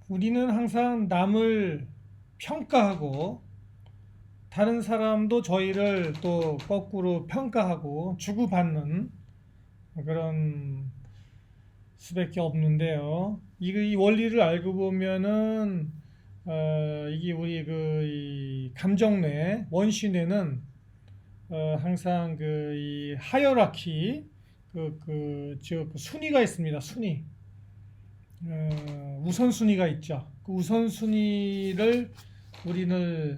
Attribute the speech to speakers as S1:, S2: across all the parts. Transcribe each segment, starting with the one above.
S1: 우리는 항상 남을 평가하고 다른 사람도 저희를 또 거꾸로 평가하고 주고받는 그런 수밖에 없는데요. 이 원리를 알고 보면은 이게 우리 이 감정뇌 원시뇌는 항상 이 하이어라키 즉 순위가 있습니다. 순위. 우선순위가 있죠. 그 우선순위를 우리는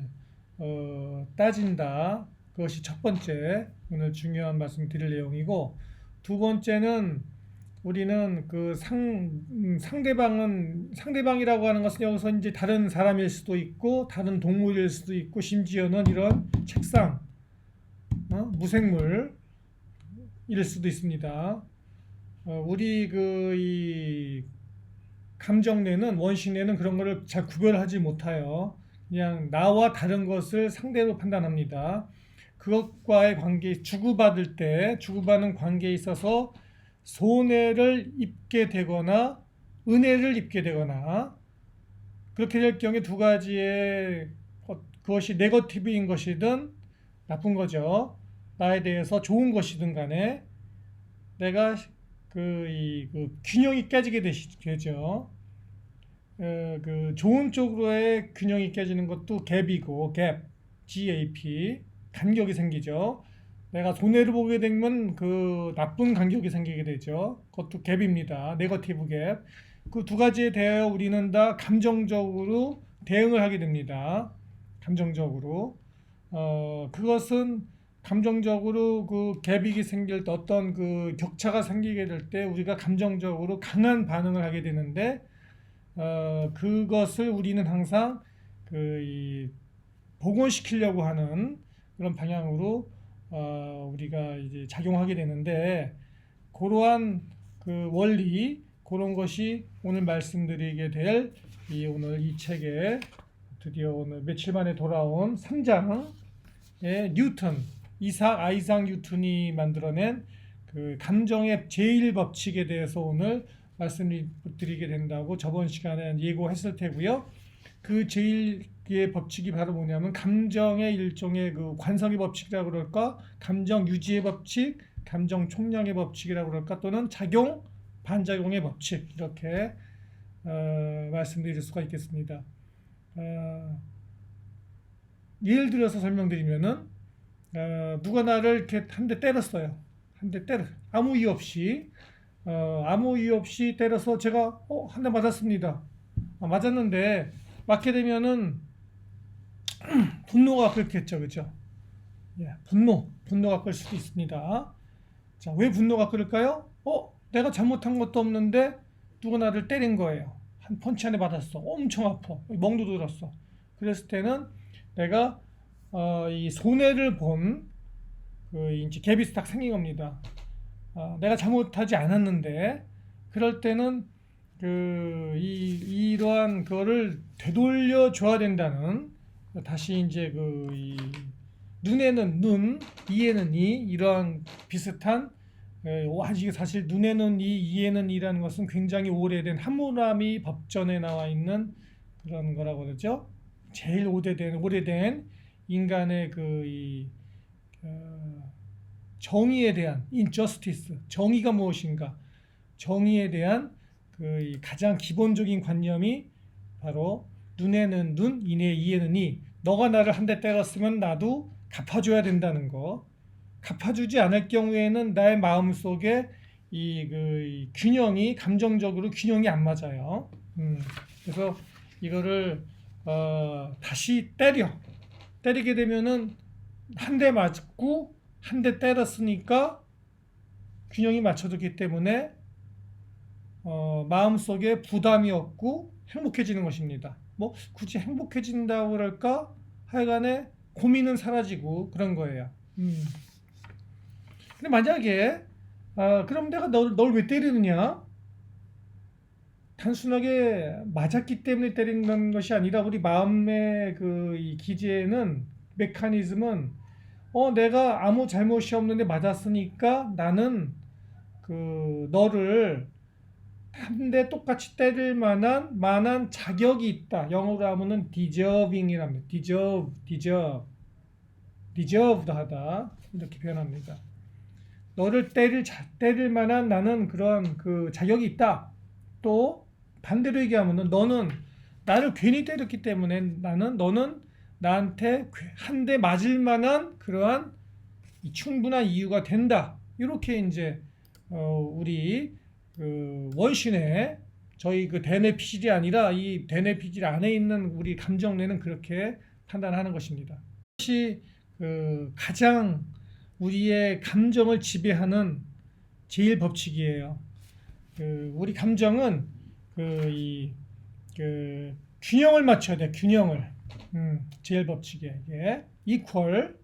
S1: 따진다. 그것이 첫 번째 오늘 중요한 말씀 드릴 내용이고, 두 번째는 우리는 상대방이라고 하는 것은 여기서 이제 다른 사람일 수도 있고 다른 동물일 수도 있고 심지어는 이런 책상, 무생물일 수도 있습니다. 우리 이 감정뇌는 원시뇌는 그런 거를 잘 구별하지 못하여 그냥 나와 다른 것을 상대로 판단합니다. 그것과의 관계, 주고받는 관계에 있어서 손해를 입게 되거나 은혜를 입게 되거나 그렇게 될 경우에 두 가지의 그것이 네거티브인 것이든 나쁜 거죠. 나에 대해서 좋은 것이든 간에 내가 그 균형이 깨지게 되죠. 좋은 쪽으로의 균형이 깨지는 것도 갭이고, GAP, 간격이 생기죠. 내가 손해를 보게 되면 그 나쁜 간격이 생기게 되죠. 그것도 갭입니다. 네거티브 갭. 그 두 가지에 대하여 우리는 다 감정적으로 대응을 하게 됩니다. 감정적으로. 그것은 감정적으로 그 갭이 생길 때 어떤 그 격차가 생기게 될 때 우리가 감정적으로 강한 반응을 하게 되는데, 그것을 우리는 항상 복원시키려고 하는 그런 방향으로 우리가 이제 작용하게 되는데, 그러한 그 원리, 그런 것이 오늘 말씀드리게 될 오늘 이 책에 드디어 오늘 며칠 만에 돌아온 3장의 아이작 뉴턴이 만들어낸 그 감정의 제1법칙에 대해서 오늘 말씀드리게 된다고 저번 시간에 예고했을 테고요. 그 제1의 법칙이 바로 뭐냐면 감정의 일종의 그 관성의 법칙이라고 그럴까, 감정 유지의 법칙, 감정 총량의 법칙이라고 그럴까, 또는 작용 반작용의 법칙, 이렇게 말씀드릴 수가 있겠습니다. 예를 들어서 설명드리면은 누가 나를 이렇게 한 대 때렸어요. 아무 이유 없이 때려서 제가 한 대 맞았습니다. 맞았는데 맞게 되면은 분노가 끓겠죠, 그렇죠? 예, 분노가 끓을 수도 있습니다. 자, 왜 분노가 끓을까요? 내가 잘못한 것도 없는데 누가 나를 때린 거예요. 한 펀치 한 대 받았어. 엄청 아파. 멍도 들었어. 그랬을 때는 내가 이 손해를 본 이제 갭이 딱 생긴 겁니다. 내가 잘못하지 않았는데 그럴 때는 이러한 거를 되돌려 줘야 된다는, 다시 이제 이 눈에는 눈, 이에는 이, 이러한 비슷한, 아직 사실 눈에는 이, 이에는 이라는 것은 굉장히 오래된 함무라비 법전에 나와 있는 그런 거라고 그러죠. 제일 오래된 인간의 정의에 대한 injustice, 정의가 무엇인가, 정의에 대한 이 가장 기본적인 관념이 바로 눈에는 눈, 이에는 이. 너가 나를 한 대 때렸으면 나도 갚아줘야 된다는 거. 갚아주지 않을 경우에는 나의 마음 속에 이 균형이, 감정적으로 균형이 안 맞아요. 그래서 이거를 다시 때리게 되면은 한 대 맞고 한 대 때렸으니까 균형이 맞춰졌기 때문에 마음속에 부담이 없고 행복해지는 것입니다. 뭐 굳이 행복해진다고 그럴까? 하여간에 고민은 사라지고 그런 거예요. 근데 만약에 그럼 내가 널 왜 때리느냐? 단순하게 맞았기 때문에 때리는 것이 아니라 우리 마음의 이 기제는, 메커니즘은 내가 아무 잘못이 없는데 맞았으니까 나는 너를 한 대 똑같이 때릴 만한 자격이 있다. 영어로 하면은 deserving이랍니다. deserved 하다 이렇게 표현합니다. 너를 때릴 만한 나는 그런 그 자격이 있다. 또 반대로 얘기하면은 너는 나를 괜히 때렸기 때문에 너는 나한테 한 대 맞을 만한 그러한 충분한 이유가 된다. 이렇게 이제 우리 그 원신의 저희 그 대뇌 피질이 아니라 이 대뇌 피질 안에 있는 우리 감정뇌는 그렇게 판단하는 것입니다. 이것이 그 가장 우리의 감정을 지배하는 제일 법칙이에요. 그 우리 감정은 그 균형을 맞춰야 돼. 균형을. 제일 법칙이에요. 이게 equal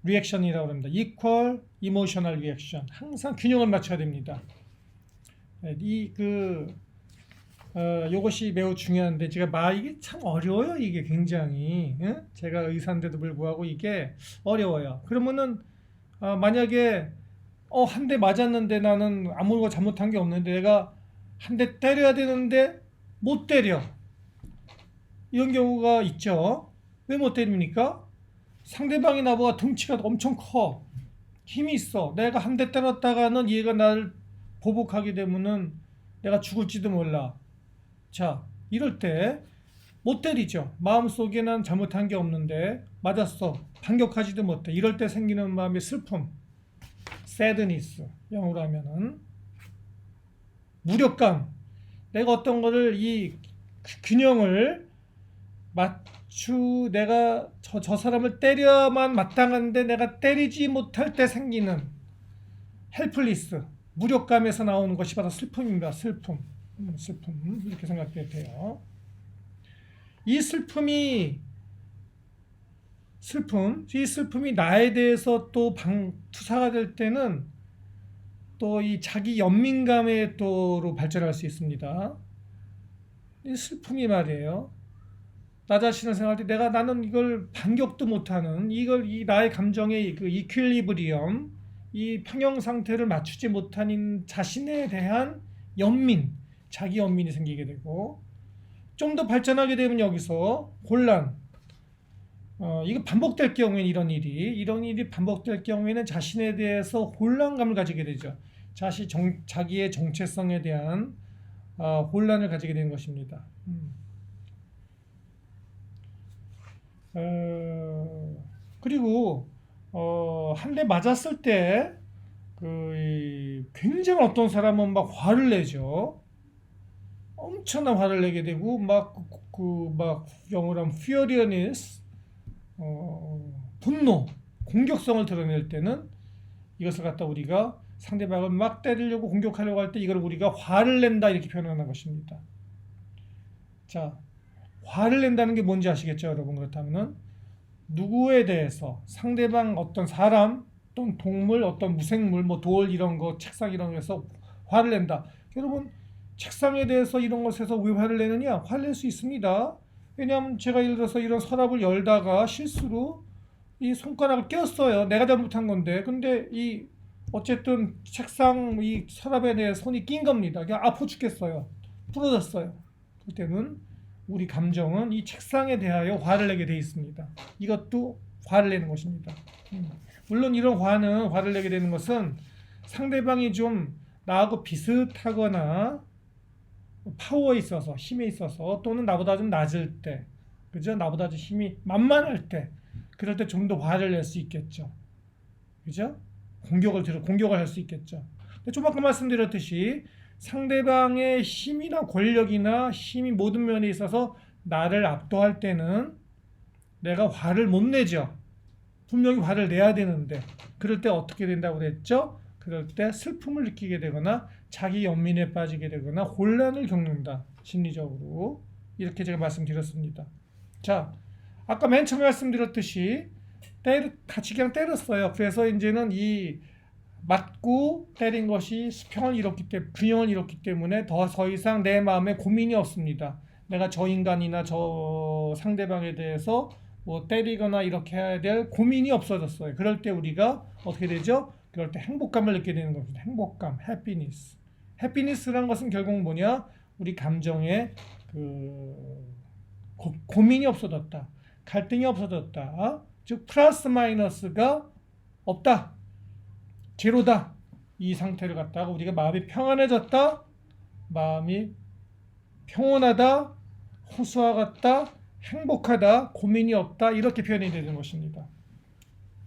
S1: reaction이라고 합니다. equal emotional reaction. 항상 균형을 맞춰야 됩니다. 요것이 매우 중요한데 이게 참 어려워요. 이게 굉장히 제가 의사인데도 불구하고 이게 어려워요. 그러면은 만약에 한 대 맞았는데 나는 아무것도 잘못한 게 없는데 내가 한 대 때려야 되는데 못 때려. 이런 경우가 있죠. 왜 못 때립니까? 상대방이 나보다 덩치가 엄청 커. 힘이 있어. 내가 한 대 때렸다가는 얘가 나를 보복하게 되면은 내가 죽을지도 몰라. 자, 이럴 때 못 때리죠. 마음속에는 잘못한 게 없는데 맞았어. 반격하지도 못해. 이럴 때 생기는 마음의 슬픔, sadness, 영어로 하면은 무력감. 내가 어떤 거를 이 균형을 내가 저 사람을 때려야만 마땅한데 내가 때리지 못할 때 생기는 헬플리스, 무력감에서 나오는 것이 바로 슬픔입니다. 슬픔 이렇게 생각해도 돼요. 이 슬픔이 나에 대해서 또 투사가 될 때는 또 이 자기 연민감에 또로 발전할 수 있습니다. 이 슬픔이 말이에요. 나 자신을 생각할 때 나는 이걸 반격도 못하는 이 나의 감정의 그 이퀄리브리엄, 이 평형 상태를 맞추지 못하는 자신에 대한 자기 연민이 생기게 되고 좀 더 발전하게 되면 여기서 혼란, 이거 반복될 경우에는 이런 일이 반복될 경우에는 자신에 대해서 혼란감을 가지게 되죠. 자기의 정체성에 대한 혼란을 가지게 되는 것입니다. 그리고 한 대 맞았을 때 굉장히 어떤 사람은 막 화를 내죠. 엄청난 화를 내게 되고 막 영어로 하면 furiousness, 분노, 공격성을 드러낼 때는 이것을 갖다 우리가 상대방을 막 때리려고 공격하려고 할 때 이걸 우리가 화를 낸다 이렇게 표현하는 것입니다. 자, 화를 낸다는 게 뭔지 아시겠죠, 여러분? 그렇다면은 누구에 대해서 상대방 어떤 사람 또는 동물, 어떤 무생물, 뭐 돌 이런 거, 책상 이런 거에서 화를 낸다. 여러분, 책상에 대해서 이런 것에서 왜 화를 내느냐? 화를 낼 수 있습니다. 왜냐하면 제가 예를 들어서 이런 서랍을 열다가 실수로 이 손가락을 꼈어요. 내가 잘못한 건데. 근데 어쨌든 책상 이 서랍에 내 손이 낀 겁니다. 그냥 아파 죽겠어요. 부러졌어요. 그때는 우리 감정은 이 책상에 대하여 화를 내게 돼 있습니다. 이것도 화를 내는 것입니다. 물론 이런 화를 내게 되는 것은 상대방이 좀 나하고 비슷하거나 파워에 있어서, 힘에 있어서, 또는 나보다 좀 낮을 때, 그죠? 나보다 좀 힘이 만만할 때, 그럴 때 좀 더 화를 낼 수 있겠죠. 그죠? 공격을 할 수 있겠죠. 좀 아까 말씀드렸듯이 상대방의 힘이나 권력이나 힘이 모든 면에 있어서 나를 압도할 때는 내가 화를 못 내죠. 분명히 화를 내야 되는데 그럴 때 어떻게 된다고 그랬죠? 그럴 때 슬픔을 느끼게 되거나 자기 연민에 빠지게 되거나 혼란을 겪는다. 심리적으로. 이렇게 제가 말씀드렸습니다. 자, 아까 맨 처음에 말씀드렸듯이 같이 그냥 때렸어요. 그래서 이제는 이 맞고 때린 것이 균형을 잃었기 때문에 더 이상 내 마음에 고민이 없습니다. 내가 저 인간이나 저 상대방에 대해서 뭐 때리거나 이렇게 해야 될 고민이 없어졌어요. 그럴 때 우리가 어떻게 되죠? 그럴 때 행복감을 느끼게 되는 겁니다. 행복감, happiness. 해피니스란 것은 결국 뭐냐? 우리 감정에 그 고민이 없어졌다. 갈등이 없어졌다. 즉 플러스 마이너스가 없다. 제로다. 이 상태를 갖다가 우리가 마음이 평안해졌다. 마음이 평온하다. 호수와 같다. 행복하다. 고민이 없다. 이렇게 표현이 되는 것입니다.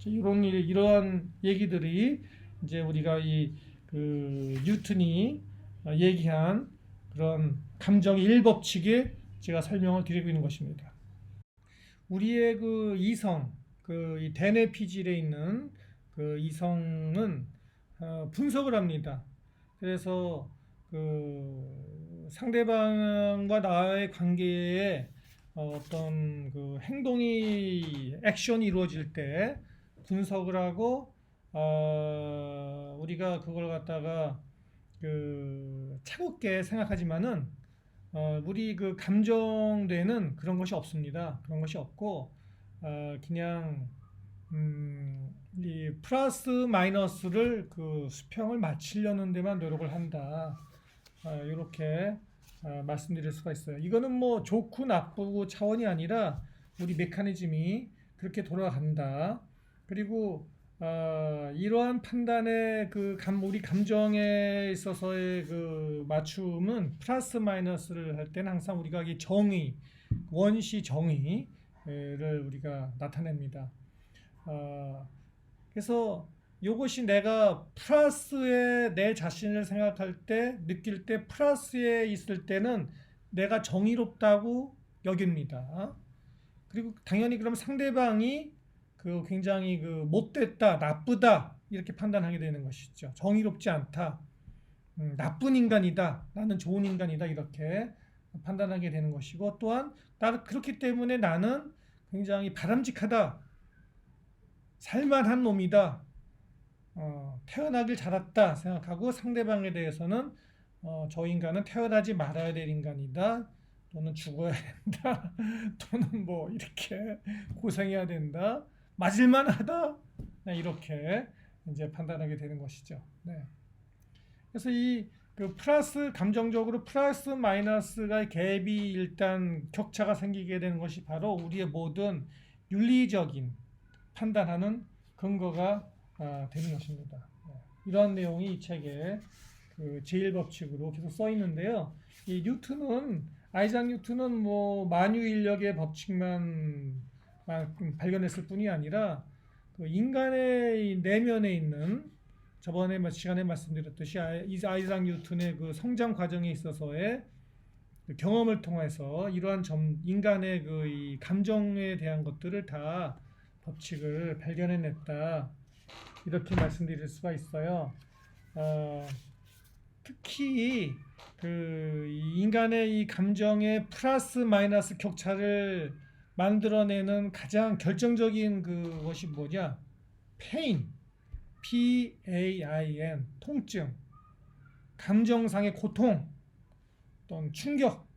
S1: 이러한 얘기들이 이제 우리가 그 뉴턴이 얘기한 그런 감정의 일법칙에 제가 설명을 드리고 있는 것입니다. 우리의 그 이성, 이 대뇌 피질에 있는 그 이성은 분석을 합니다. 그래서 그 상대방과 나의 관계에 어떤 그 행동이 액션이 이루어질 때 분석을 하고 우리가 그걸 갖다가 그 차갑게 생각하지만은 우리 그 감정대는 그런 것이 없습니다. 그런 것이 없고 그냥 이 플러스 마이너스를 그 수평을 맞추려는 데만 노력을 한다. 이렇게 말씀드릴 수가 있어요. 이거는 뭐 좋고 나쁘고 차원이 아니라 우리 메커니즘이 그렇게 돌아간다. 그리고 이러한 판단의 우리 감정에 있어서의 그 맞춤은 플러스 마이너스를 할 때는 항상 우리가 이 정의, 원시 정의를 우리가 나타냅니다. 그래서 이것이 내가 플러스에 내 자신을 생각할 때, 느낄 때 플러스에 있을 때는 내가 정의롭다고 여깁니다. 그리고 당연히 그럼 상대방이 그 굉장히 그 못됐다, 나쁘다 이렇게 판단하게 되는 것이죠. 정의롭지 않다, 나쁜 인간이다, 나는 좋은 인간이다 이렇게 판단하게 되는 것이고 또한 그렇기 때문에 나는 굉장히 바람직하다, 살만한 놈이다, 태어나길 잘했다 생각하고 상대방에 대해서는 저 인간은 태어나지 말아야 될 인간이다, 또는 죽어야 된다, 또는 뭐 이렇게 고생해야 된다, 맞을만 하다, 이렇게 이제 판단하게 되는 것이죠. 네. 그래서 그 플러스 감정적으로 플러스 마이너스가 갭이 일단 격차가 생기게 되는 것이 바로 우리의 모든 윤리적인 판단하는 근거가 되는 것입니다. 네. 이러한 내용이 이 책의 그 제1법칙으로 계속 써 있는데요. 이 아이작 뉴턴은 뭐 만유인력의 법칙만 발견했을 뿐이 아니라 그 인간의 내면에 있는 저번에 시간에 말씀드렸듯이 아이작 뉴턴의 그 성장 과정에 있어서의 그 경험을 통해서 이러한 인간의 이 감정에 대한 것들을 다 법칙을 발견해냈다 이렇게 말씀드릴 수가 있어요. 특히 그 인간의 이 감정의 플러스 마이너스 격차를 만들어내는 가장 결정적인 그것이 뭐냐? pain, P-A-I-N, 통증, 감정상의 고통, 또는 충격,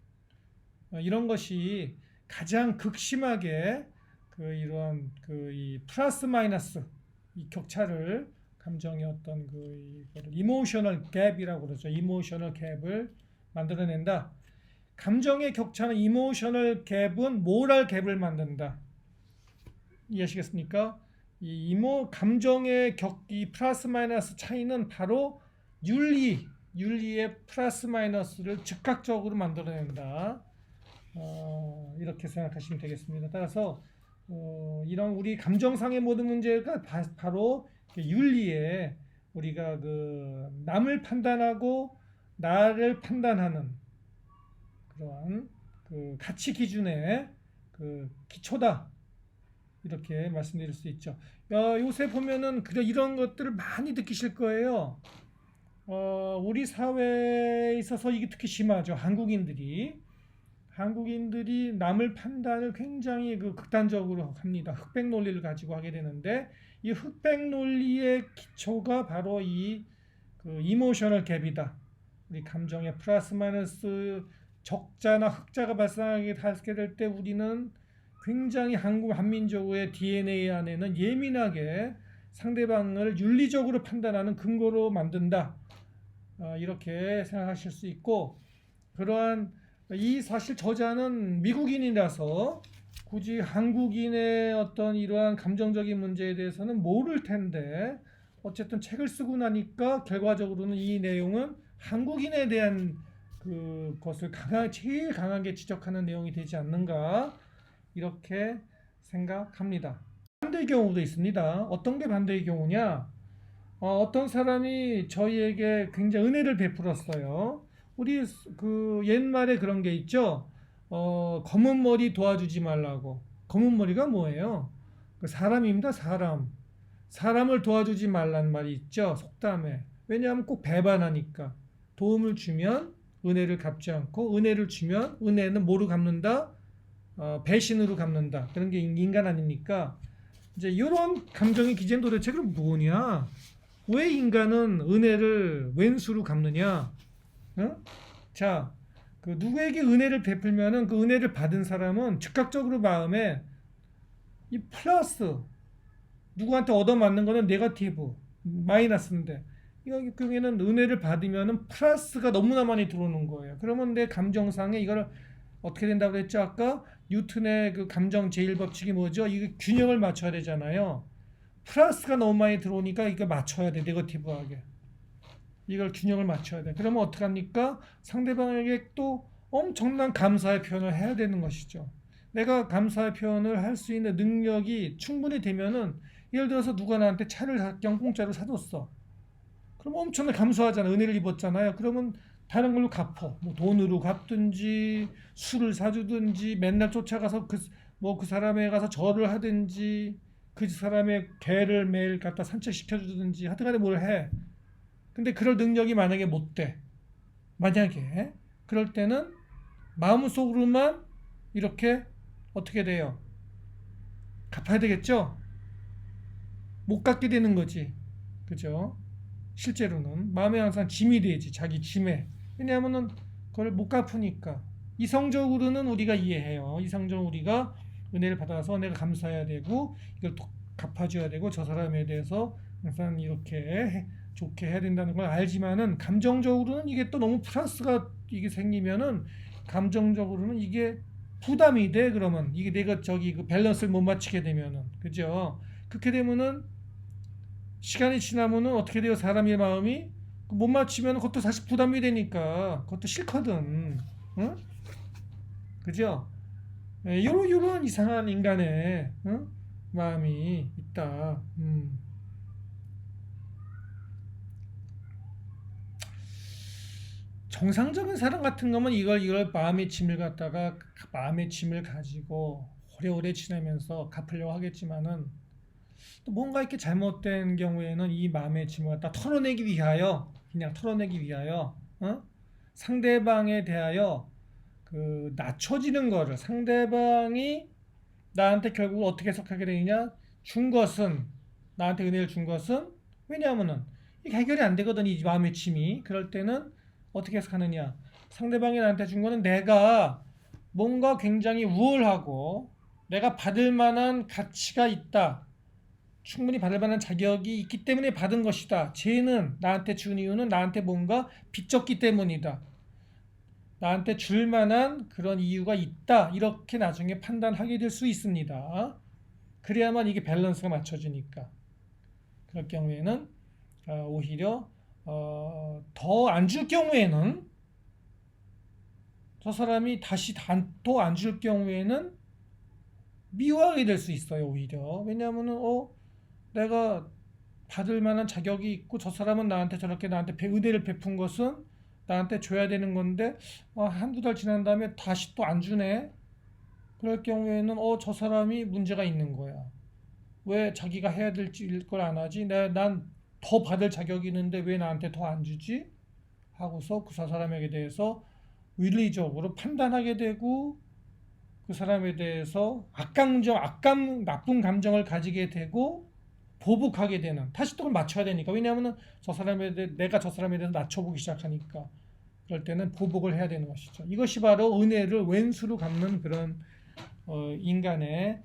S1: 이런 것이 가장 극심하게 이러한 이 플러스 마이너스 이 격차를 감정의 어떤 이모셔널 갭이라고 그러죠. 이모셔널 갭을 만들어낸다. 감정의 격차는 이모셔널 갭은 모럴 갭을 만든다. 이해하시겠습니까? 감정의 이 플러스 마이너스 차이는 바로 윤리의 플러스 마이너스를 즉각적으로 만들어낸다. 이렇게 생각하시면 되겠습니다. 따라서 이런 우리 감정상의 모든 문제가 바로 윤리에 우리가 남을 판단하고 나를 판단하는 그러한 가치 기준의 기초다. 이렇게 말씀드릴 수 있죠. 요새 보면은 이런 것들을 많이 느끼실 거예요. 우리 사회에 있어서 이게 특히 심하죠. 한국인들이 남을 판단을 굉장히 극단적으로 합니다. 흑백 논리를 가지고 하게 되는데 이 흑백 논리의 기초가 바로 이모셔널 갭이다. 우리 감정의 플러스 마이너스 적자나 흑자가 발생하게 될 때 우리는 굉장히 한민족의 DNA 안에는 예민하게 상대방을 윤리적으로 판단하는 근거로 만든다. 이렇게 생각하실 수 있고, 그러한 이 사실 저자는 미국인이라서 굳이 한국인의 어떤 이러한 감정적인 문제에 대해서는 모를 텐데, 어쨌든 책을 쓰고 나니까 결과적으로는 이 내용은 한국인에 대한 그것을 제일 강하게 지적하는 내용이 되지 않는가 이렇게 생각합니다. 반대의 경우도 있습니다. 어떤 게 반대의 경우냐? 어떤 사람이 저희에게 굉장히 은혜를 베풀었어요. 우리 옛말에 그런 게 있죠. 검은 머리 도와주지 말라고. 검은 머리가 뭐예요? 그 사람입니다. 사람을 도와주지 말란 말이 있죠. 속담에. 왜냐하면 꼭 배반하니까. 도움을 주면 은혜를 갚지 않고, 은혜를 주면 은혜는 뭐로 갚는다? 배신으로 갚는다. 그런 게 인간 아닙니까? 이제 이런 감정이 기재는 도대체 그럼 뭐냐? 왜 인간은 은혜를 왼수로 갚느냐? 어? 자, 누구에게 은혜를 베풀면은 그 은혜를 받은 사람은 즉각적으로 마음에 이 플러스, 누구한테 얻어맞는 거는 네거티브, 마이너스인데, 이 경우에는 은혜를 받으면은 플러스가 너무나 많이 들어오는 거예요. 그러면 내 감정상에 이걸 어떻게 된다고 그랬죠? 아까 뉴턴의 그 감정 제1법칙이 뭐죠? 이게 균형을 맞춰야 되잖아요. 플러스가 너무 많이 들어오니까 이거 맞춰야 돼. 네거티브하게. 이걸 균형을 맞춰야 돼. 그러면 어떡합니까? 상대방에게 또 엄청난 감사의 표현을 해야 되는 것이죠. 내가 감사의 표현을 할 수 있는 능력이 충분히 되면은, 예를 들어서 누가 나한테 차를 그냥 공짜로 사줬어. 그럼 엄청나게 감사하잖아. 은혜를 입었잖아요. 그러면 다른 걸로 갚어. 뭐 돈으로 갚든지 술을 사주든지 맨날 쫓아가서 그 사람에 가서 절을 하든지 그 사람의 개를 매일 갖다 산책시켜주든지 하여튼간에 뭘 해. 근데 그럴 능력이 만약에 못 돼. 만약에 그럴 때는 마음속으로만 이렇게 어떻게 돼요? 갚아야 되겠죠? 못 갚게 되는 거지. 그죠? 실제로는 마음에 항상 짐이 되지. 자기 짐에. 왜냐하면은 그걸 못 갚으니까. 이성적으로는 우리가 이해해요. 이성적으로 우리가 은혜를 받아서 내가 감사해야 되고 이걸 갚아줘야 되고 저 사람에 대해서 항상 이렇게 좋게 해야 된다는 걸 알지만은, 감정적으로는 이게 또 너무 플러스가 이게 생기면은 감정적으로는 이게 부담이 돼. 그러면 이게 내가 그 밸런스를 못 맞추게 되면은, 그죠? 그렇게 되면은 시간이 지나면은 어떻게 돼요? 사람의 마음이 못 맞추면 그것도 사실 부담이 되니까 그것도 싫거든. 응? 그죠? 요런 이상한 인간의 마음이 있다. 정상적인 사람 같은 거면 이걸 마음의 짐을 갖다가 마음의 짐을 가지고 오래오래 지내면서 갚으려고 하겠지만은, 또 뭔가 이렇게 잘못된 경우에는 이 마음의 짐을 갖다 털어내기 위하여, 그냥 털어내기 위하여 상대방에 대하여 낮춰지는 거를, 상대방이 나한테 결국 어떻게 해석하게 되느냐, 준 것은, 나한테 은혜를 준 것은, 왜냐하면은 이게 해결이 안 되거든, 이 마음의 짐이. 그럴 때는 어떻게 해석하느냐, 상대방이 나한테 준 거는 내가 뭔가 굉장히 우월하고 내가 받을 만한 가치가 있다, 충분히 받을 만한 자격이 있기 때문에 받은 것이다. 쟤는 나한테 준 이유는 나한테 뭔가 빚졌기 때문이다. 나한테 줄 만한 그런 이유가 있다. 이렇게 나중에 판단하게 될 수 있습니다. 그래야만 이게 밸런스가 맞춰지니까. 그럴 경우에는 오히려 더 안 줄 경우에는, 저 사람이 다시 더 안 줄 경우에는 미워하게 될 수 있어요. 오히려. 왜냐하면은 내가 받을 만한 자격이 있고 저 사람은 나한테 은혜를 베푼 것은 나한테 줘야 되는 건데, 한두 달 지난 다음에 다시 또 안 주네. 그럴 경우에는 저 사람이 문제가 있는 거야. 왜 자기가 해야 될 걸 안 하지? 난 더 받을 자격이 있는데 왜 나한테 더 안 주지? 하고서 그 사람에게 대해서 윤리적으로 판단하게 되고, 그 사람에 대해서 나쁜 감정을 가지게 되고 보복하게 되는, 다시 또 그걸 맞춰야 되니까. 왜냐하면 내가 저 사람에 대해서 낮춰보기 시작하니까, 그럴 때는 보복을 해야 되는 것이죠. 이것이 바로 은혜를 왼수로 갚는 그런 인간의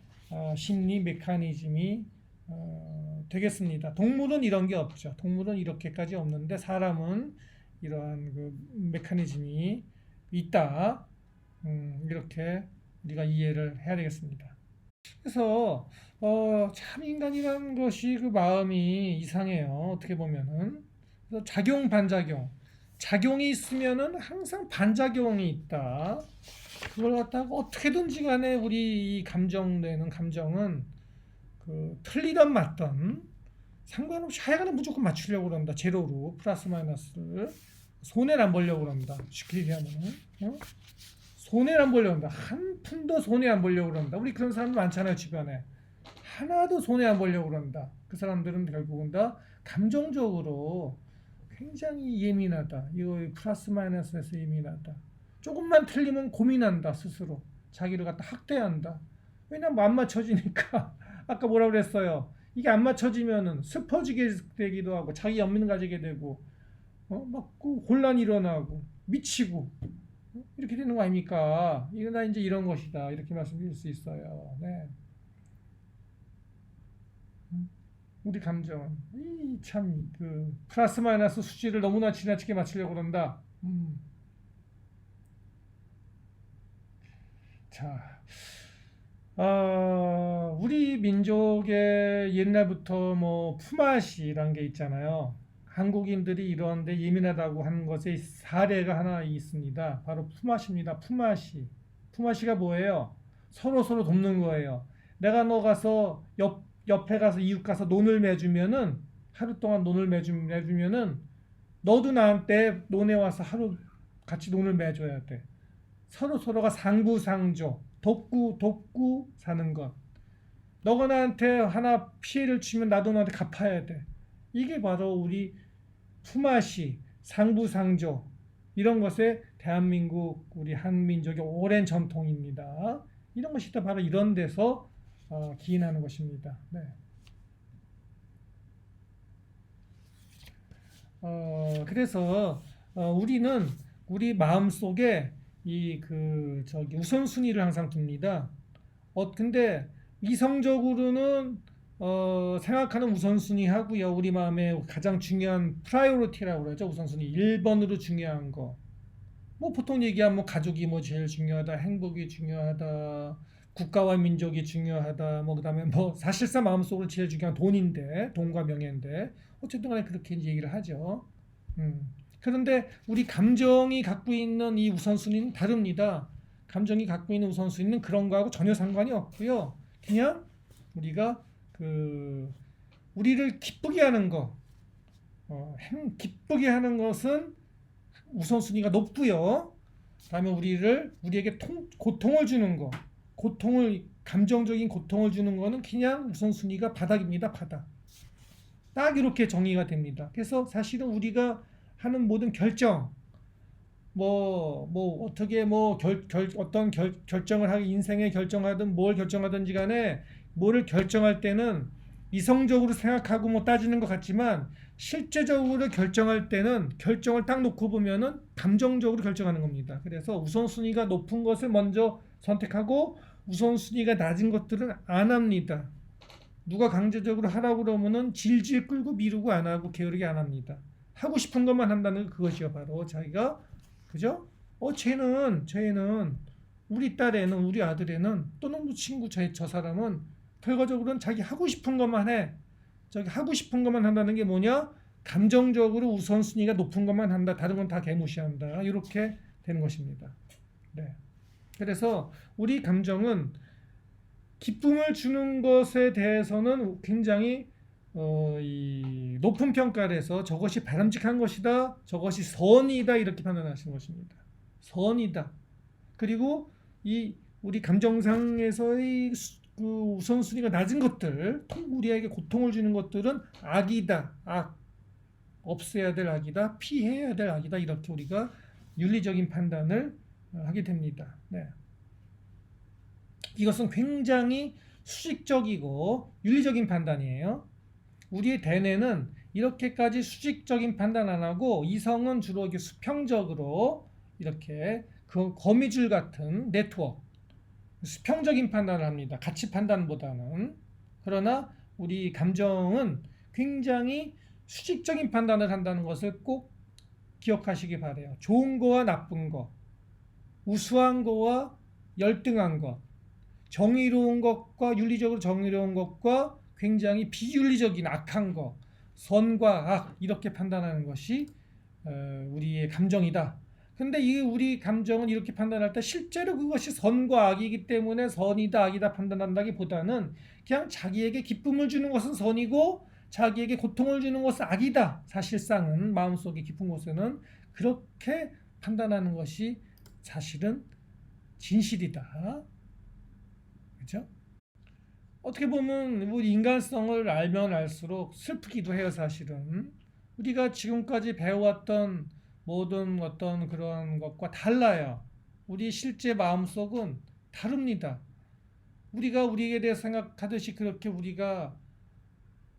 S1: 심리 메커니즘이 되겠습니다. 동물은 이런 게 없죠. 동물은 이렇게까지 없는데, 사람은 이러한 그 메커니즘이 있다. 이렇게 우리가 이해를 해야 되겠습니다. 그래서 참 인간이라는 것이 그 마음이 이상해요. 어떻게 보면은. 그래서 작용 반작용. 작용이 있으면은 항상 반작용이 있다. 그걸 갖다가 어떻게든지 간에 우리 이 감정되는 감정은 그 틀리던 맞던 상관없이 하여간에 무조건 맞추려고 그런다. 제로로 플러스 마이너스를 손해를 안 보려고 그런다. 쉽게 얘기하면은 손해를 안 보려고 한다. 한 푼도 손해 안 보려고 그런다. 우리 그런 사람들 많잖아요, 주변에. 하나도 손해 안 보려고 그런다. 그 사람들은 결국은 다 감정적으로 굉장히 예민하다. 이거 플러스 마이너스에서 예민하다. 조금만 틀리면 고민한다, 스스로. 자기를 갖다 학대한다. 왜냐면 안 맞춰지니까. 아까 뭐라 그랬어요? 이게 안 맞춰지면은 슬퍼지게 되기도 하고, 자기 연민 가지게 되고, 막 혼란이 일어나고, 미치고, 이렇게 되는 거 아닙니까? 이거나 이제 이런 것이다. 이렇게 말씀드릴 수 있어요. 네. 우리 감정은 참 그 플러스 마이너스 수치를 너무나 지나치게 맞추려고 그런다. 자, 우리 민족의 옛날부터 뭐 품앗이란 게 있잖아요. 한국인들이 이런데 예민하다고 하는 것의 사례가 하나 있습니다. 바로 품앗이입니다. 품앗이. 품앗이가 뭐예요? 서로 서로 돕는 거예요. 내가 너 가서 옆에 가서 이웃 가서 논을 매주면은 하루 동안 논을 매주면은 너도 나한테 논에 와서 하루 같이 논을 매줘야 돼. 서로 서로가 상부상조, 돕고 사는 것. 너가 나한테 하나 피해를 주면 나도 너한테 갚아야 돼. 이게 바로 우리 품앗이, 상부상조 이런 것에 대한민국 우리 한민족의 오랜 전통입니다. 이런 것이 다 바로 이런 데서 기인하는 것입니다. 네. 그래서 우리는 우리 마음 속에 이 그 저기 우선순위를 항상 둡니다. 근데 이성적으로는 생각하는 우선순위 하고요. 우리 마음에 가장 중요한 프라이오리티라고 그러죠. 우선순위 1번으로 중요한 거. 뭐 보통 얘기하면 뭐 가족이 뭐 제일 중요하다, 행복이 중요하다, 국가와 민족이 중요하다, 뭐 그다음에 뭐 사실상 마음속으로 제일 중요한 돈인데, 돈과 명예인데 어쨌든 간에 그렇게 이제 얘기를 하죠. 음. 그런데 우리 감정이 갖고 있는 이 우선순위는 다릅니다. 감정이 갖고 있는 우선순위는 그런 거하고 전혀 상관이 없고요. 그냥 우리가 그 우리를 기쁘게 하는 거, 기쁘게 하는 것은 우선순위가 높고요. 그다음에 우리에게 고통을 주는 거, 감정적인 고통을 주는 거는 그냥 우선순위가 바닥입니다. 바닥. 딱 이렇게 정의가 됩니다. 그래서 사실은 우리가 하는 모든 결정, 어떻게 어떤 결정을 하기, 인생의 결정하든 뭘 결정하든지 간에 뭐를 결정할 때는 이성적으로 생각하고 뭐 따지는 것 같지만 실제적으로 결정할 때는 결정을 딱 놓고 보면은 감정적으로 결정하는 겁니다. 그래서 우선순위가 높은 것을 먼저 선택하고 우선순위가 낮은 것들은 안 합니다. 누가 강제적으로 하라고 그러면은 질질 끌고 미루고 안 하고 게으르게 안 합니다. 하고 싶은 것만 한다는 그것이요. 바로 자기가 그죠? 쟤는 우리 딸애는 우리 아들애는 또는 뭐 친구 저 사람은 결과적으로는 자기 하고 싶은 것만 해. 저기 하고 싶은 것만 한다는 게 뭐냐? 감정적으로 우선순위가 높은 것만 한다. 다른 건 다 개무시한다. 이렇게 되는 것입니다. 네. 그래서 우리 감정은 기쁨을 주는 것에 대해서는 굉장히 이 높은 평가를 해서 저것이 바람직한 것이다, 저것이 선이다 이렇게 판단하시는 것입니다. 선이다. 그리고 이 우리 감정상에서의 그 우선순위가 낮은 것들, 우리에게 고통을 주는 것들은 악이다, 악, 없애야 될 악이다, 피해야 될 악이다 이렇게 우리가 윤리적인 판단을 하게 됩니다. 네. 이것은 굉장히 수직적이고 윤리적인 판단이에요. 우리의 대뇌는 이렇게까지 수직적인 판단 안 하고 이성은 주로 이렇게 수평적으로 이렇게 그 거미줄 같은 네트워크, 수평적인 판단을 합니다. 가치 판단보다는. 그러나 우리 감정은 굉장히 수직적인 판단을 한다는 것을 꼭 기억하시기 바래요. 좋은 거와 나쁜 거, 우수한 거와 열등한 것, 정의로운 것과 윤리적으로 정의로운 것과 굉장히 비윤리적인 악한 것, 선과 악 이렇게 판단하는 것이 우리의 감정이다. 근데 이 우리 감정은 이렇게 판단할 때 실제로 그것이 선과 악이기 때문에 선이다 악이다 판단한다기보다는 그냥 자기에게 기쁨을 주는 것은 선이고 자기에게 고통을 주는 것은 악이다. 사실상은 마음속에 깊은 곳에는 그렇게 판단하는 것이 사실은 진실이다. 그렇죠? 어떻게 보면 우리 인간성을 알면 알수록 슬프기도 해요, 사실은. 우리가 지금까지 배워왔던 모든 어떤 그런 것과 달라요. 우리 실제 마음속은 다릅니다. 우리가 우리에 대해 생각하듯이 그렇게 우리가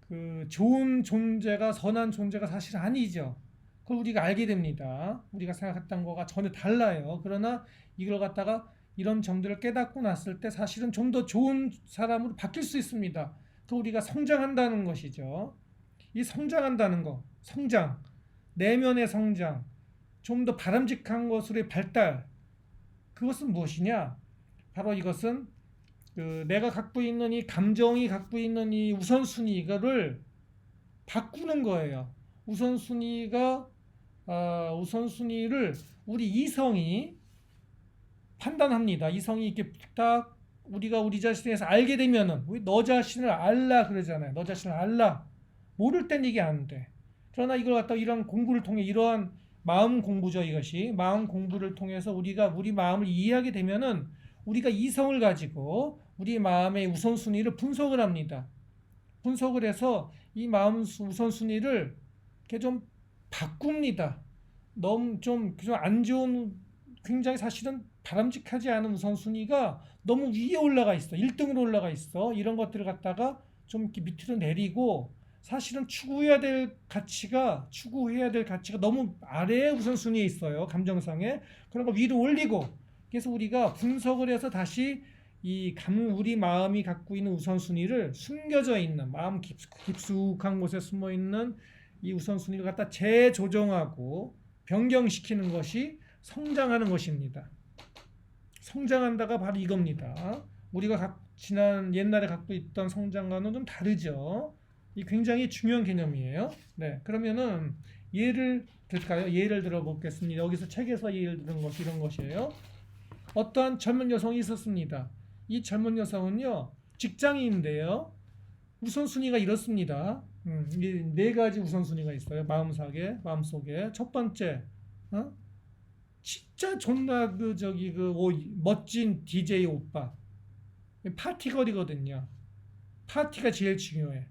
S1: 그 좋은 존재가 선한 존재가 사실 아니죠. 그걸 우리가 알게 됩니다. 우리가 생각했던 거가 전혀 달라요. 그러나 이걸 갖다가 이런 점들을 깨닫고 났을 때 사실은 좀 더 좋은 사람으로 바뀔 수 있습니다. 또 우리가 성장한다는 것이죠. 이 성장한다는 거, 성장, 내면의 성장, 좀 더 바람직한 것으로의 발달, 그것은 무엇이냐? 바로 이것은 내가 갖고 있는 이 감정이 갖고 있는 이 우선순위 이거를 바꾸는 거예요. 우선순위를 우리 이성이 판단합니다. 이성이 이렇게 딱 우리가 우리 자신에 대해서 알게 되면은 너 자신을 알라 그러잖아요. 너 자신을 알라. 모를 땐 이게 안 돼. 그러나 이걸 갖다 이런 공부를 통해 이러한 마음 공부죠. 이것이 마음 공부를 통해서 우리가 우리 마음을 이해하게 되면은 우리가 이성을 가지고 우리 마음의 우선순위를 분석을 합니다. 분석을 해서 이 마음 우선순위를 이렇게 좀 바꿉니다. 너무 좀 안 좋은 굉장히 사실은 바람직하지 않은 우선순위가 너무 위에 올라가 있어. 1등으로 올라가 있어. 이런 것들을 갖다가 좀 이렇게 밑으로 내리고 사실은 추구해야 될 가치가 너무 아래의 우선순위에 있어요. 감정상에. 그런 거 위로 올리고 그래서 우리가 분석을 해서 다시 우리 마음이 갖고 있는 우선순위를 숨겨져 있는 마음 깊숙한 곳에 숨어 있는 이 우선순위를 갖다 재조정하고 변경시키는 것이 성장하는 것입니다. 성장한다가 바로 이겁니다. 우리가 옛날에 갖고 있던 성장과는 좀 다르죠. 이 굉장히 중요한 개념이에요. 네, 그러면은 예를 들까요? 예를 들어보겠습니다. 여기서 책에서 예를 들은 것이 이런 것이에요. 어떠한 젊은 여성이 있었습니다. 이 젊은 여성은요, 직장인인데요. 우선순위가 이렇습니다. 네 가지 우선순위가 있어요. 마음속에. 첫 번째, 진짜 존나 멋진 DJ 오빠. 파티거리거든요. 파티가 제일 중요해.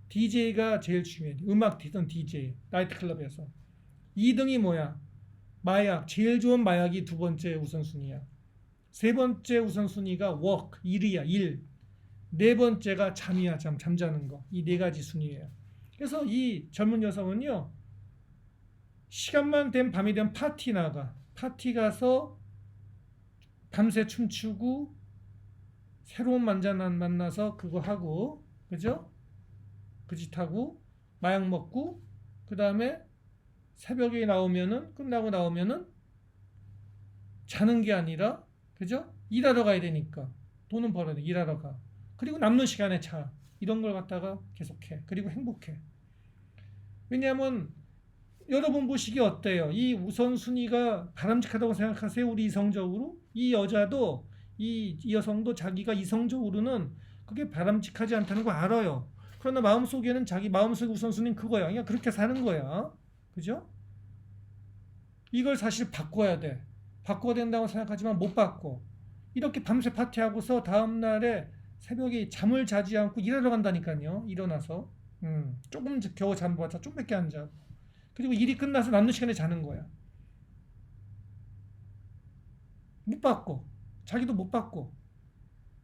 S1: DJ가 제일 중요해. 음악 듣던 DJ. 나이트클럽에서. 2등이 뭐야? 마약. 제일 좋은 마약이 두 번째 우선순위야. 세 번째 우선순위가 work. 일이야. 일. 네 번째가 잠이야. 잠자는 거. 이 네 가지 순위예요. 그래서 이 젊은 여성은요. 시간만 되면 밤이 되면 파티 나가. 파티 가서 밤새 춤추고 새로운 만나서 그거 하고 그죠? 그 짓 하고 마약 먹고 그 다음에 새벽에 끝나고 나오면은 자는 게 아니라 그죠? 일하러 가야 되니까 돈은 벌어야 돼. 일하러 가. 그리고 남는 시간에 이런 걸 갖다가 계속해. 그리고 행복해. 왜냐하면 여러분 보시기 어때요? 이 우선순위가 바람직하다고 생각하세요? 우리 이성적으로? 이 여자도 이 여성도 자기가 이성적으로는 그게 바람직하지 않다는 거 알아요. 그러나 마음속에는 자기 마음속 우선순위는 그거야. 그냥 그렇게 사는 거야. 그죠? 이걸 사실 바꿔야 돼. 바꿔야 된다고 생각하지만 못 바꿔. 이렇게 밤새 파티하고서 다음날에 새벽에 잠을 자지 않고 일하러 간다니까요. 일어나서. 조금 겨우 잠봤자 좀밖에 안 자고. 그리고 일이 끝나서 남는 시간에 자는 거야. 못 바꿔. 자기도 못 바꿔.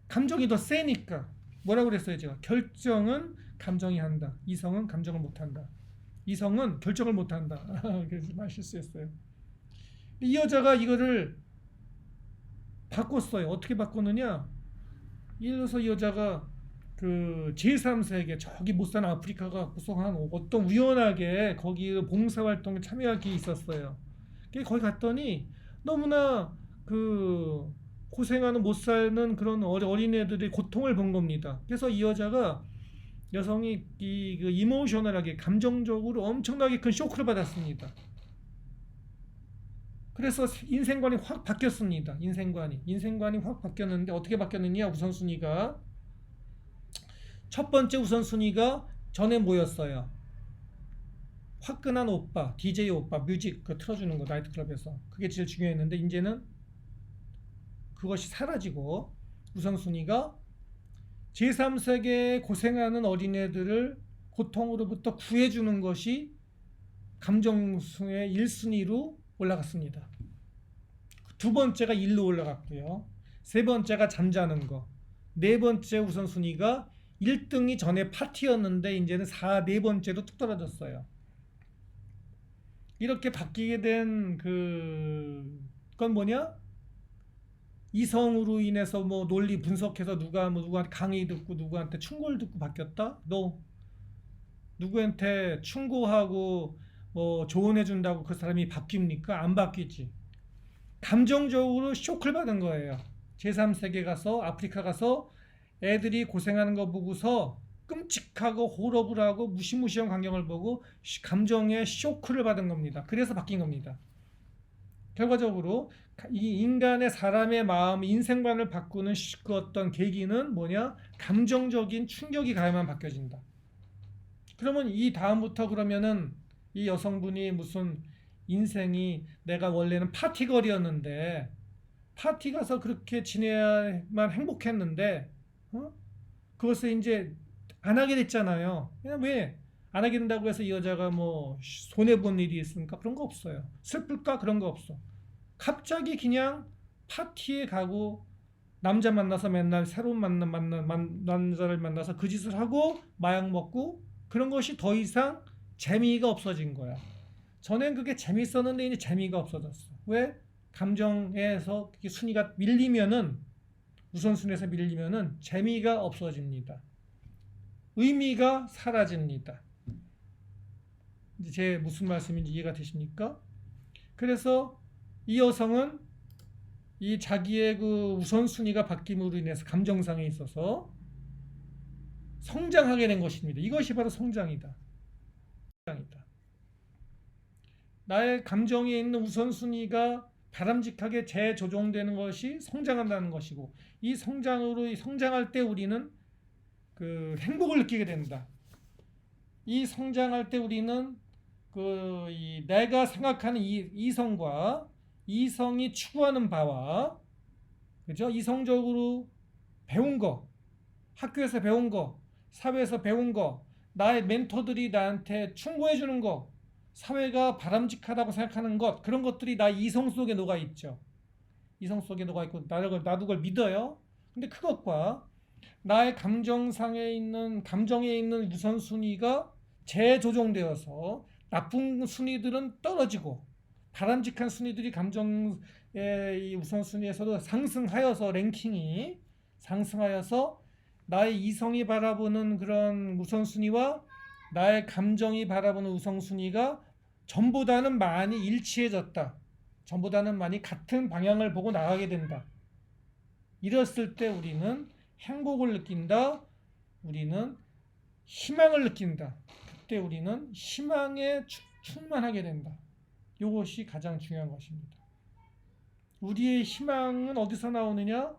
S1: 감정이 더 세니까. 뭐라고 그랬어요 제가? 결정은 감정이 한다. 이성은 감정을 못 한다. 이성은 결정을 못 한다. 그래서 말 실수했어요. 이 여자가 이거를 바꿨어요. 어떻게 바꿨느냐? 예를 들어서 이 여자가 그 제3세계 저기 못 사는 아프리카가 구성한 어떤 우연하게 거기 봉사활동에 참여할 게 있었어요. 거기 갔더니 너무나 그 고생하는 못 사는 그런 어린애들의 고통을 본 겁니다. 그래서 이 여자가 여성이 그 이모셔널하게 감정적으로 엄청나게 큰 쇼크를 받았습니다. 그래서 인생관이 확 바뀌었습니다. 인생관이 확 바뀌었는데 어떻게 바뀌었느냐? 우선순위가 첫 번째 우선순위가 전에 뭐였어요? 화끈한 오빠, DJ 오빠, 뮤직 그 틀어주는 거 나이트클럽에서 그게 제일 중요했는데 이제는 그것이 사라지고 우선순위가 제3세계에 고생하는 어린애들을 고통으로부터 구해주는 것이 감정의 1순위로 올라갔습니다. 두 번째가 일로 올라갔고요. 세 번째가 잠자는 거. 네 번째 우선순위가 1등이 전에 파티였는데 이제는 네 번째로 뚝 떨어졌어요. 이렇게 바뀌게 된 그건 뭐냐? 이성으로 인해서 뭐 논리 분석해서 누구한테 강의 듣고 누구한테 충고를 듣고 바뀌었다? 너 누구한테 충고하고 뭐 조언해 준다고 그 사람이 바뀝니까? 안 바뀌지. 감정적으로 쇼크를 받은 거예요. 제3세계 가서 아프리카 가서 애들이 고생하는 거 보고서 끔찍하고 호러블하고 무시무시한 광경을 보고 감정의 쇼크를 받은 겁니다. 그래서 바뀐 겁니다. 결과적으로 이 인간의 사람의 마음, 인생관을 바꾸는 그 어떤 계기는 뭐냐? 감정적인 충격이 가야만 바뀌어진다. 그러면 이 다음부터 그러면은 이 여성분이 무슨 인생이 내가 원래는 파티걸이었는데 파티 가서 그렇게 지내야만 행복했는데 그것을 이제 안 하게 됐잖아요. 왜? 안 하게 된다고 해서 이 여자가 뭐 손해본 일이 있습니까? 그런 거 없어요. 슬플까? 그런 거 없어. 갑자기 그냥 파티에 가고 남자 만나서 맨날 새로운 남자를 만나서 그 짓을 하고 마약 먹고 그런 것이 더 이상 재미가 없어진 거야. 전엔 그게 재밌었는데 이제 재미가 없어졌어. 왜? 감정에서 순위가 밀리면은 우선순위에서 밀리면은 재미가 없어집니다. 의미가 사라집니다. 이제 제 무슨 말씀인지 이해가 되십니까? 그래서 이 여성은 이 자기의 그 우선순위가 바뀜으로 인해서 감정상에 있어서 성장하게 된 것입니다. 이것이 바로 성장이다. 나의 감정에 있는 우선순위가 바람직하게 재조정되는 것이 성장한다는 것이고 이 성장할 때 우리는 그 행복을 느끼게 된다. 이 성장할 때 우리는 내가 생각하는 이성과 이성이 추구하는 바와 그죠? 이성적으로 배운 거, 학교에서 배운 거, 사회에서 배운 거, 나의 멘토들이 나한테 충고해 주는 거, 사회가 바람직하다고 생각하는 것, 그런 것들이 나 이성 속에 녹아 있죠. 이성 속에 녹아 있고 나도 그걸 믿어요. 근데 그것과 나의 감정에 있는 우선순위가 재조정되어서 나쁜 순위들은 떨어지고 바람직한 순위들이 감정의 우선순위에서도 상승하여서 랭킹이 상승하여서 나의 이성이 바라보는 그런 우선순위와 나의 감정이 바라보는 우선순위가 전보다는 많이 일치해졌다. 전보다는 많이 같은 방향을 보고 나가게 된다. 이랬을 때 우리는 행복을 느낀다. 우리는 희망을 느낀다. 그때 우리는 희망에 충만하게 된다. 이것이 가장 중요한 것입니다. 우리의 희망은 어디서 나오느냐?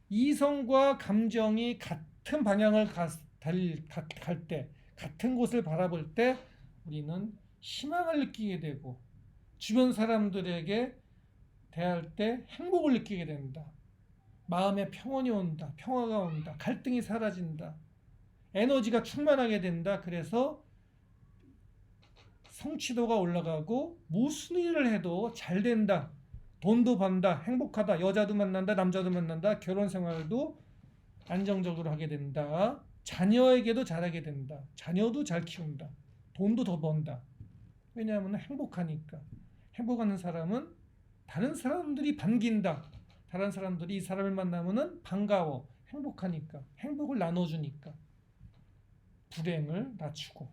S1: 이성과 감정이 같은 방향을 갈 때, 같은 곳을 바라볼 때 우리는 희망을 느끼게 되고 주변 사람들에게 대할 때 행복을 느끼게 된다. 마음에 평온이 온다. 평화가 온다. 갈등이 사라진다. 에너지가 충만하게 된다. 그래서 성취도가 올라가고 무슨 일을 해도 잘 된다. 돈도 번다. 행복하다. 여자도 만난다. 남자도 만난다. 결혼 생활도 안정적으로 하게 된다. 자녀에게도 잘하게 된다. 자녀도 잘 키운다. 돈도 더 번다. 왜냐하면 행복하니까. 행복한 사람은 다른 사람들이 반긴다. 다른 사람들이 이 사람을 만나면은 반가워. 행복하니까. 행복을 나눠주니까. 불행을 낮추고.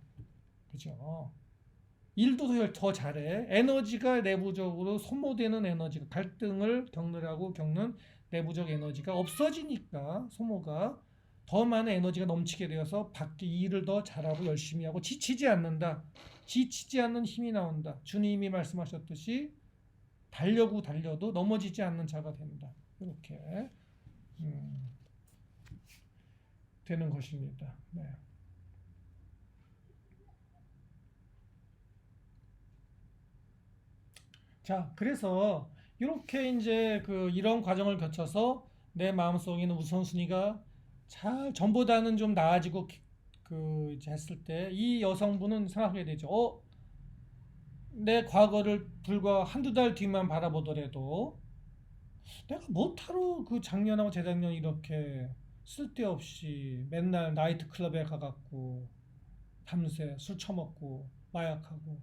S1: 그죠? 일도 더 잘해. 에너지가 내부적으로 소모되는 에너지가 갈등을 겪느라고 겪는 내부적 에너지가 없어지니까 소모가 더 많은 에너지가 넘치게 되어서 밖에 일을 더 잘하고 열심히 하고 지치지 않는다. 지치지 않는 힘이 나온다. 주님이 말씀하셨듯이 달려고 달려도 넘어지지 않는 자가 된다. 이렇게 되는 것입니다. 네. 자, 그래서 이렇게 이제 이런 과정을 거쳐서 내 마음속에 있는 우선순위가 잘 전보다는 좀 나아지고 이제 했을 때 이 여성분은 생각하게 되죠. 내 과거를 불과 한두 달 뒤만 바라보더라도 내가 뭐하러 작년하고 재작년 이렇게 쓸데없이 맨날 나이트 클럽에 가갖고 밤새 술 처먹고 마약하고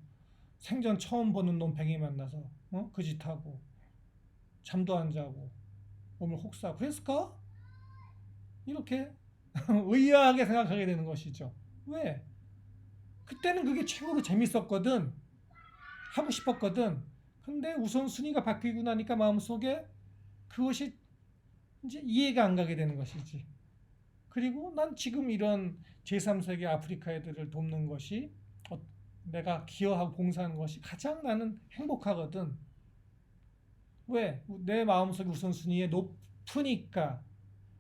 S1: 생전 처음 보는 놈100이 만나서 그 짓하고 잠도 안 자고 몸을 혹사 그랬을까? 이렇게 의아하게 생각하게 되는 것이죠. 왜? 그때는 그게 최고로 재밌었거든. 하고 싶었거든. 근데 우선순위가 바뀌고 나니까 마음속에 그것이 이제 이해가 안 가게 되는 것이지. 그리고 난 지금 이런 제3세계 아프리카 애들을 돕는 것이 내가 기여하고 봉사하는 것이 가장 나는 행복하거든. 왜? 내 마음속의 우선순위에 높으니까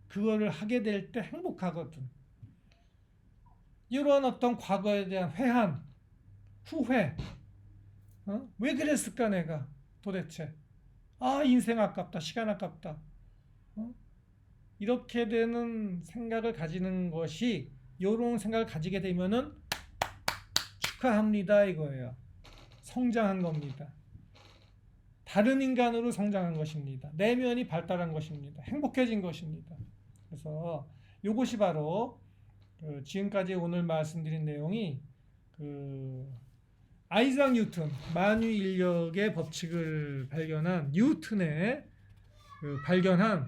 S1: 그거를 하게 될 때 행복하거든. 이런 어떤 과거에 대한 회한, 후회, 왜 그랬을까 내가 도대체? 인생 아깝다, 시간 아깝다. 이렇게 되는 생각을 가지는 것이 이런 생각을 가지게 되면은 축하합니다 이거예요. 성장한 겁니다. 다른 인간으로 성장한 것입니다. 내면이 발달한 것입니다. 행복해진 것입니다. 그래서 이것이 바로 지금까지 오늘 말씀드린 내용이 아이작 뉴턴 만유인력의 법칙을 발견한 뉴턴의 발견한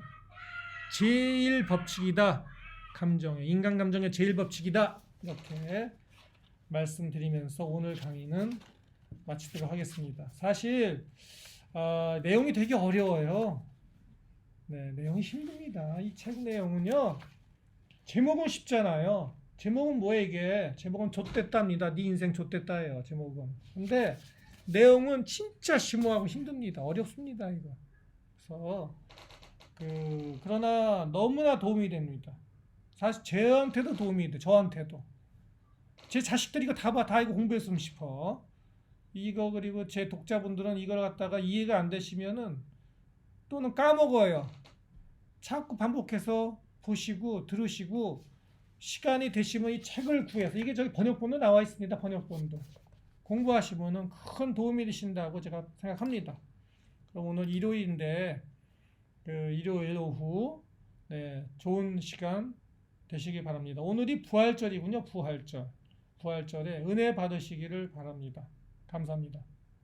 S1: 제1법칙이다. 인간 감정의 제1법칙이다. 이렇게 말씀드리면서 오늘 강의는 마치도록 하겠습니다. 사실 내용이 되게 어려워요. 네, 내용이 힘듭니다. 이 책 내용은요. 제목은 쉽잖아요. 제목은 뭐예요 이게? 제목은 좆됐답니다. 네 인생 좆됐다예요. 제목은. 근데 내용은 진짜 심오하고 힘듭니다. 어렵습니다 이거. 그래서 그러나 너무나 도움이 됩니다. 사실 저한테도 도움이 돼. 저한테도. 제 자식들이 이거 다 이거 공부했으면 싶어. 이거 그리고 제 독자분들은 이걸 갖다가 이해가 안 되시면은 또는 까먹어요. 자꾸 반복해서 보시고 들으시고 시간이 되시면 이 책을 구해서 이게 저기 번역본도 나와 있습니다. 번역본도 공부하시면은 큰 도움이 되신다고 제가 생각합니다. 그럼 오늘 일요일인데 일요일 오후 좋은 시간 되시기 바랍니다. 오늘이 부활절이군요. 부활절에 은혜 받으시기를 바랍니다. 감사합니다.